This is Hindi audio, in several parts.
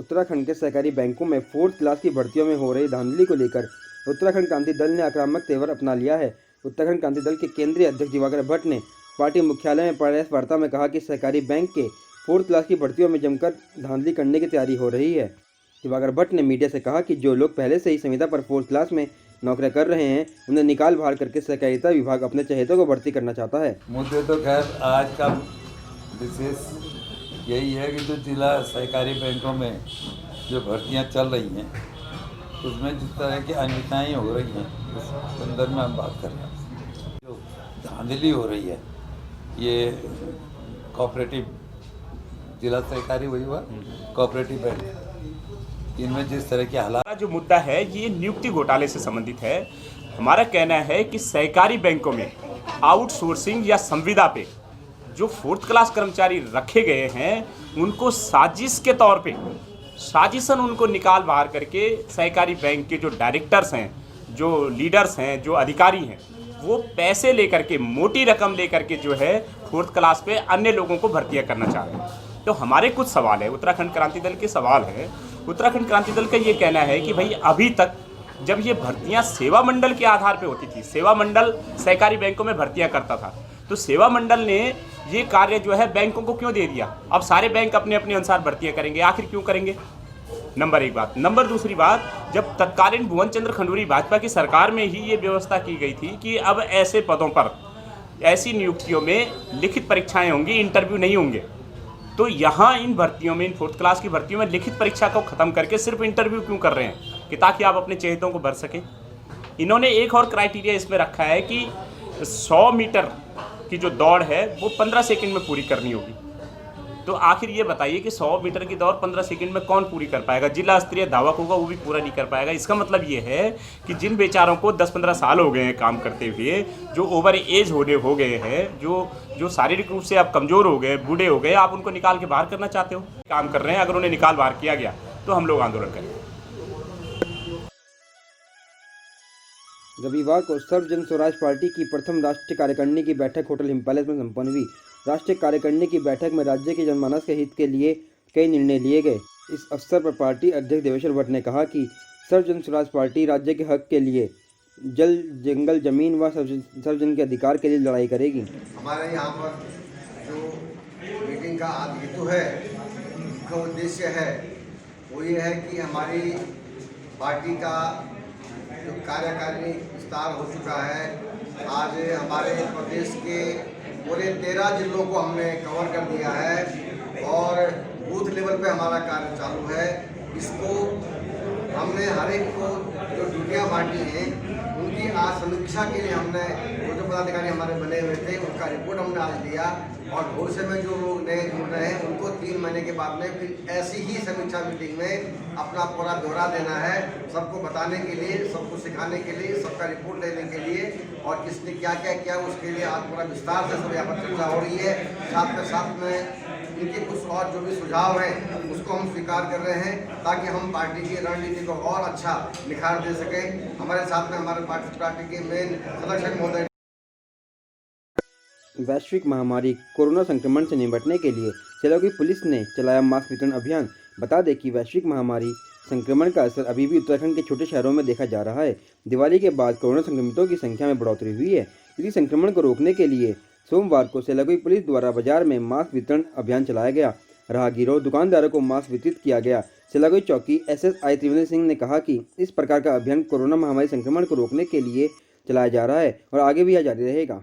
उत्तराखंड के सहकारी बैंकों में 4th क्लास की भर्तियों में हो रही धांधली को लेकर उत्तराखंड क्रांति दल ने आक्रामक तेवर अपना लिया है। उत्तराखंड क्रांति दल के केंद्रीय अध्यक्ष दिवाकर भट्ट ने पार्टी मुख्यालय में प्रेस वार्ता में कहा कि सहकारी बैंक के 4th क्लास की भर्तियों में जमकर धांधली करने की तैयारी हो रही है। दिवाकर भट्ट ने मीडिया से कहा कि जो लोग पहले से ही संविदा पर 4th क्लास में नौकरियां कर रहे हैं उन्हें निकाल बाहर करके सहकारिता विभाग अपने चहेतों को भर्ती करना चाहता है। मुद्दे तो खैर आज का विशेष यही है कि जो जिला सहकारी बैंकों में जो भर्तियां चल रही हैं उसमें जिस तरह की अनियमितताएं हो रही हैं उस संदर्भ में हम बात कर रहे हैं। जो धांधली हो रही है ये कोऑपरेटिव जिला सहकारी वही हुआ कोऑपरेटिव बैंक, इनमें जिस तरह के हालात जो मुद्दा है ये नियुक्ति घोटाले से संबंधित है। हमारा कहना है कि सहकारी बैंकों में आउटसोर्सिंग या संविदा पे जो 4th क्लास कर्मचारी रखे गए हैं उनको साजिश के तौर पे साजिशन उनको निकाल बाहर करके सहकारी बैंक के जो डायरेक्टर्स हैं, जो लीडर्स हैं, जो अधिकारी हैं, वो पैसे लेकर के मोटी रकम लेकर के जो है 4th क्लास पे अन्य लोगों को भर्तियां करना चाह रहे हैं। तो हमारे कुछ सवाल है, उत्तराखंड क्रांति दल के सवाल है। उत्तराखंड क्रांति दल का ये कहना है कि भाई अभी तक जब ये भर्तियां सेवा मंडल के आधार पे होती थी, सेवा मंडल सहकारी बैंकों में भर्तियां करता था, तो सेवा मंडल ने ये कार्य जो है बैंकों को क्यों दे दिया? अब सारे बैंक अपने अपने अनुसार भर्तियां करेंगे, आखिर क्यों करेंगे? नंबर एक बात। नंबर दूसरी बात, जब तत्कालीन भुवन चंद्र खंडूरी भाजपा की सरकार में ही ये व्यवस्था की गई थी कि अब ऐसे पदों पर ऐसी नियुक्तियों में लिखित परीक्षाएं होंगी, इंटरव्यू नहीं होंगे। तो यहाँ इन भर्तियों में, इन 4th क्लास की भर्तियों में लिखित परीक्षा को ख़त्म करके सिर्फ इंटरव्यू क्यों कर रहे हैं कि ताकि आप अपने चहेतों को भर सकें। इन्होंने एक और क्राइटेरिया इसमें रखा है कि 100 मीटर की जो दौड़ है वो 15 सेकंड में पूरी करनी होगी। तो आखिर ये बताइए कि 100 मीटर की दौड़ 15 सेकंड में कौन पूरी कर पाएगा? जिला स्तरीय धावक होगा वो भी पूरा नहीं कर पाएगा। इसका मतलब ये है कि जिन बेचारों को 10-15 साल हो गए हैं काम करते हुए, जो ओवर एज हो गए हैं, जो शारीरिक रूप से आप कमज़ोर हो गए, बूढ़े हो गए, आप उनको निकाल के बाहर करना चाहते हो? काम कर रहे हैं, अगर उन्हें निकाल बाहर किया गया तो हम लोग आंदोलन करेंगे। रविवार को सर्व जन स्वराज पार्टी की प्रथम राष्ट्रीय कार्यकारिणी की बैठक होटल हिम पैलेस में संपन्न हुई। राष्ट्रीय कार्यकारिणी की बैठक में राज्य के जनमानस के हित के लिए कई निर्णय लिए गए। इस अवसर पर पार्टी अध्यक्ष देवेश्वर भट्ट ने कहा कि सर्व जन स्वराज पार्टी राज्य के हक के लिए जल, जंगल, जमीन व सर्वजन के अधिकार के लिए लड़ाई करेगी। हमारे यहाँ पर जो मीटिंग का आज हेतु है, इसका उद्देश्य है वो ये है कि हमारी पार्टी का जो कार्यकारिणी विस्तार हो चुका है, आज हमारे प्रदेश के पूरे 13 जिलों को हमने कवर कर दिया है और बूथ लेवल पे हमारा कार्य चालू है। इसको हमने हर एक को जो ड्यूटियाँ बांटी हैं उनकी आज समीक्षा के लिए हमने जो पदाधिकारी हमारे बने हुए थे उनका रिपोर्ट हमने आज दिया और भविष्य में जो लोग नए जुड़ रहे हैं उनको 3 महीने के बाद में फिर ऐसी ही समीक्षा मीटिंग में अपना पूरा ब्यौरा देना है, सबको बताने के लिए, सबको सिखाने के लिए, सबका रिपोर्ट लेने के लिए और किसने क्या क्या किया उसके लिए आज पूरा विस्तार से सब यहाँ पर चर्चा हो रही है। साथ में इनके कुछ और जो भी सुझाव हैं उसको हम स्वीकार कर रहे हैं ताकि हम पार्टी की रणनीति को और अच्छा निखार दे सकें। हमारे साथ में हमारे पार्टी के मेन सदस्य महोदय। वैश्विक महामारी कोरोना संक्रमण से निपटने के लिए सिलागुई पुलिस ने चलाया मास्क वितरण अभियान। बता दें कि वैश्विक महामारी संक्रमण का असर अभी भी उत्तराखंड के छोटे शहरों में देखा जा रहा है। दिवाली के बाद कोरोना संक्रमितों की संख्या में बढ़ोतरी हुई है। इसी संक्रमण को रोकने के लिए सोमवार को सिलागुई पुलिस द्वारा बाजार में मास्क वितरण अभियान चलाया गया। राहगीरों, दुकानदारों को मास्क वितरित किया गया। सिलागुई चौकी SSI त्रिवेंद्र सिंह ने कहा कि इस प्रकार का अभियान कोरोना महामारी संक्रमण को रोकने के लिए चलाया जा रहा है और आगे भी यह जारी रहेगा।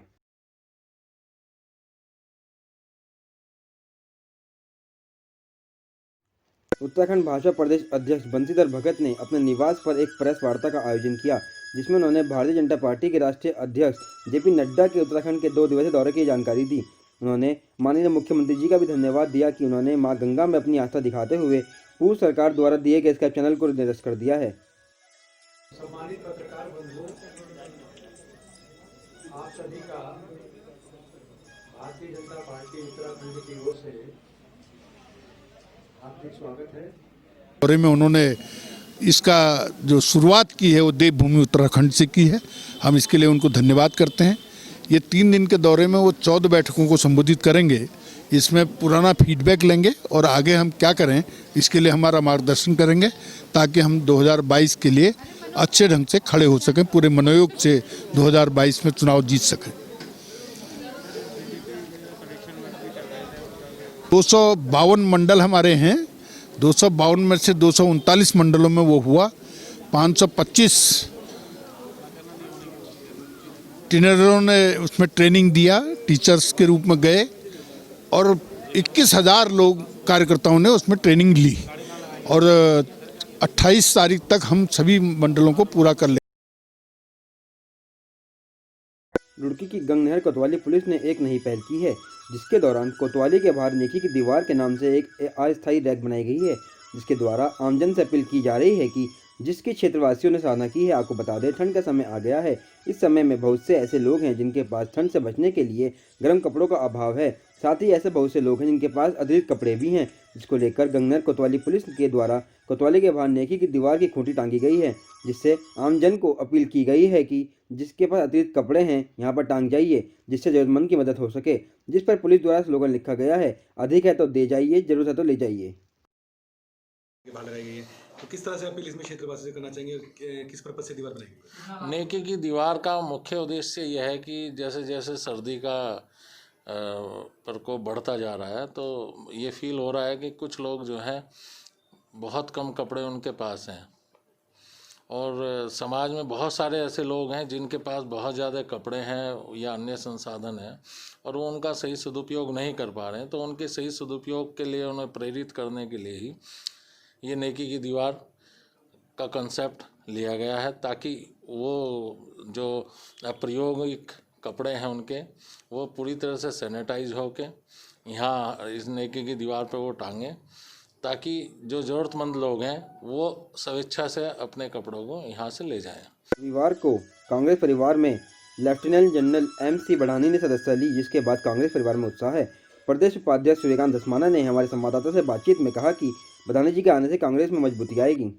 उत्तराखंड भाजपा प्रदेश अध्यक्ष बंशीधर भगत ने अपने निवास पर एक प्रेस वार्ता का आयोजन किया, जिसमें उन्होंने भारतीय जनता पार्टी के राष्ट्रीय अध्यक्ष JP नड्डा के उत्तराखंड के 2 दिवसीय दौरे की जानकारी दी। उन्होंने माननीय मुख्यमंत्री जी का भी धन्यवाद दिया कि उन्होंने मां गंगा में अपनी आस्था दिखाते हुए पूर्व सरकार द्वारा दिए गए स्काइप चैनल को निरस्त कर दिया है। सम्मानित पत्रकार बंधु, आप सभी का भारतीय जनता पार्टी उत्तराखंड की ओर से हार्दिक स्वागत है। दौरे में उन्होंने इसका जो शुरुआत की है वो देवभूमि उत्तराखंड से की है। हम इसके लिए उनको धन्यवाद करते हैं। ये 3 दिन के दौरे में वो 14 बैठकों को संबोधित करेंगे। इसमें पुराना फीडबैक लेंगे और आगे हम क्या करें इसके लिए हमारा मार्गदर्शन करेंगे, ताकि हम 2022 के लिए अच्छे ढंग से खड़े हो सकें, पूरे मनोयोग से 2022 में चुनाव जीत सकें। 252 मंडल हमारे हैं, 252 में से 239 मंडलों में वो हुआ। 525 ट्रेनरों ने उसमें ट्रेनिंग दिया, टीचर्स के रूप में गए, और 21,000 लोग कार्यकर्ताओं ने उसमें ट्रेनिंग ली, और 28 तारीख तक हम सभी मंडलों को पूरा कर लेंगे। रुड़की की गंगनहर कोतवाली पुलिस ने एक नई पहल की है, जिसके दौरान कोतवाली के बाहर नेकी की दीवार के नाम से एक अस्थायी रैक बनाई गई है, जिसके द्वारा आमजन से अपील की जा रही है कि जिसकी क्षेत्रवासियों ने सराहना की है। आपको बता दें, ठंड का समय आ गया है। इस समय में बहुत से ऐसे लोग हैं जिनके पास ठंड से बचने के लिए गर्म कपड़ों का अभाव है। साथ ही ऐसे बहुत से लोग हैं जिनके पास अतिरिक्त कपड़े भी हैं, जिसको लेकर गंगनहर कोतवाली पुलिस के द्वारा कोतवाली के बाहर नेकी की दीवार की खूंटी टांगी गई है, जिससे आमजन को अपील की गई है कि जिसके पास अतिरिक्त कपड़े हैं यहाँ पर टांग जाइए, जिससे जरूरतमंद की मदद हो सके। जिस पर पुलिस द्वारा स्लोगन लिखा गया है, अधिक है तो दे जाइए, जरूरत है तो ले जाइए। बाहर लगाई गई है, तो किस तरह से अपील इसमें क्षेत्रवासी से करना चाहेंगे, किस पर्पज से दीवार बनाई गई? नेकी की दीवार का मुख्य उद्देश्य यह है कि जैसे जैसे सर्दी का प्रकोप बढ़ता जा रहा है, तो ये फील हो रहा है कि कुछ लोग जो हैं बहुत कम कपड़े उनके पास हैं, और समाज में बहुत सारे ऐसे लोग हैं जिनके पास बहुत ज़्यादा कपड़े हैं या अन्य संसाधन हैं, और वो उनका सही सदुपयोग नहीं कर पा रहे हैं। तो उनके सही सदुपयोग के लिए उन्हें प्रेरित करने के लिए ही ये नेकी की दीवार का कंसेप्ट लिया गया है, ताकि वो जो अप्रायोगिक कपड़े हैं उनके वो पूरी तरह से सैनिटाइज होके यहाँ इस नेकी की दीवार पर वो टांगें, ताकि जो ज़रूरतमंद लोग हैं वो स्वेच्छा से अपने कपड़ों को यहाँ से ले जाएं। रविवार को कांग्रेस परिवार में लेफ्टिनेंट जनरल MC बढ़ानी ने सदस्यता ली, जिसके बाद कांग्रेस परिवार में उत्साह है। प्रदेश उपाध्यक्ष सूर्यकांत धस्माना ने हमारे संवाददाता से बातचीत में कहा कि बढ़ानी जी के आने से कांग्रेस में मजबूती आएगी।